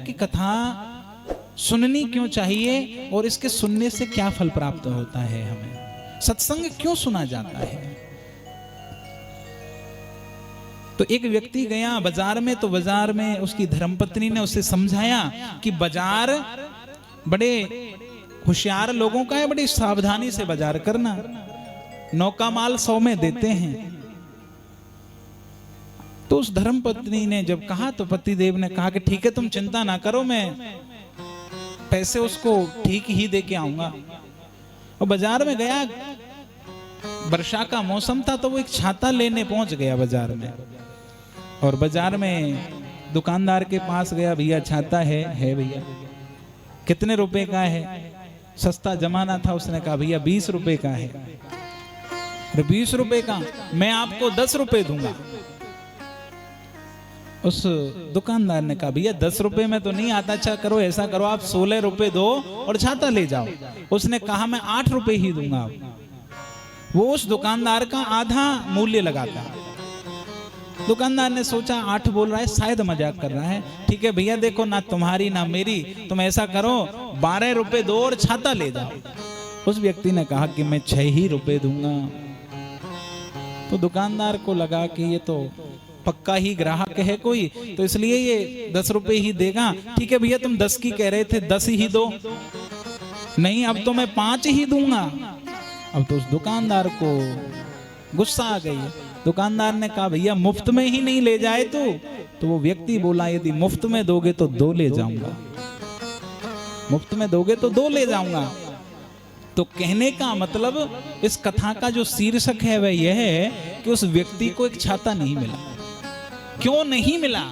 कि कथा सुननी क्यों चाहिए और इसके सुनने से क्या फल प्राप्त होता है, हमें सत्संग क्यों सुना जाता है। तो एक व्यक्ति गया बाजार में, तो बाजार में उसकी धर्मपत्नी ने उसे समझाया कि बाजार बड़े होशियार लोगों का है, बड़ी सावधानी से बाजार करना, नौका माल 100 में देते हैं। तो उस धर्मपत्नी ने जब कहा तो पतिदेव ने कहा कि ठीक है, तुम चिंता ना करो, मैं पैसे उसको ठीक ही दे के आऊंगा। और बाजार में गया, वर्षा का मौसम था, तो वो एक छाता लेने पहुंच गया बाजार में। और बाजार में दुकानदार के पास गया, भैया छाता है भैया, कितने रुपए का है? सस्ता जमाना था, उसने कहा भैया 20 रुपए का है। 20 रुपए का? मैं आपको 10 रुपए दूंगा। उस दुकानदार ने कहा भैया 10 रुपए में तो नहीं आता, अच्छा करो ऐसा करो, आप 16 रुपए दो और छाता ले जाओ। उसने कहा मैं 8 रुपए ही दूंगा। वो उस दुकानदार का आधा मूल्य लगाता। दुकानदार ने सोचा 8 बोल रहा है, शायद मजाक कर रहा है। ठीक है भैया, देखो ना तुम्हारी ना मेरी, तुम ऐसा करो 12 रुपए दो और छाता ले जाओ। उस व्यक्ति ने कहा कि मैं 6 ही रुपए दूंगा। तो दुकानदार को लगा कि ये तो पक्का ही ग्राहक है कोई, तो इसलिए ये 10 रुपए ही देगा। ठीक है भैया, तुम 10 की कह रहे थे, 10 ही दो। नहीं, अब तो मैं 5 ही दूंगा। अब तो उस दुकानदार को गुस्सा आ गई। दुकानदार ने कहा भैया मुफ्त में ही नहीं ले जाए तो वो व्यक्ति बोला यदि मुफ्त में दोगे तो 2 ले जाऊंगा, मुफ्त में दोगे तो 2 ले जाऊंगा। तो कहने का मतलब इस कथा का जो शीर्षक है वह यह है कि उस व्यक्ति को एक छाता नहीं मिला। क्यों नहीं मिला?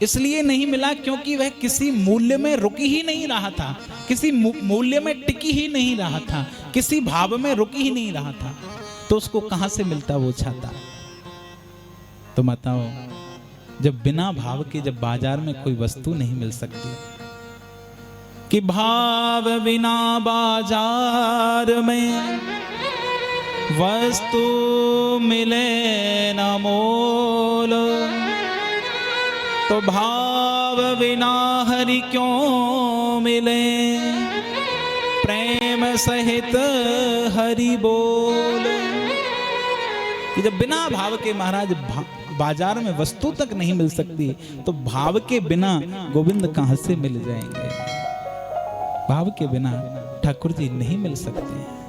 इसलिए नहीं मिला क्योंकि वह किसी मूल्य में रुक ही नहीं रहा था, किसी मूल्य में टिकी ही नहीं रहा था, किसी भाव में रुक ही नहीं रहा था। तो उसको कहां से मिलता वो छाता? तो बताओ, जब बिना भाव के जब बाजार में कोई वस्तु नहीं मिल सकती, कि भाव बिना बाजार में वस्तु मिले न मोल, तो भाव बिना हरि क्यों मिले, प्रेम सहित हरि बोल। कि जब बिना भाव के महाराज बाजार में वस्तु तक नहीं मिल सकती, तो भाव के बिना गोविंद कहां से मिल जाएंगे? भाव के बिना ठाकुर जी नहीं मिल सकते हैं।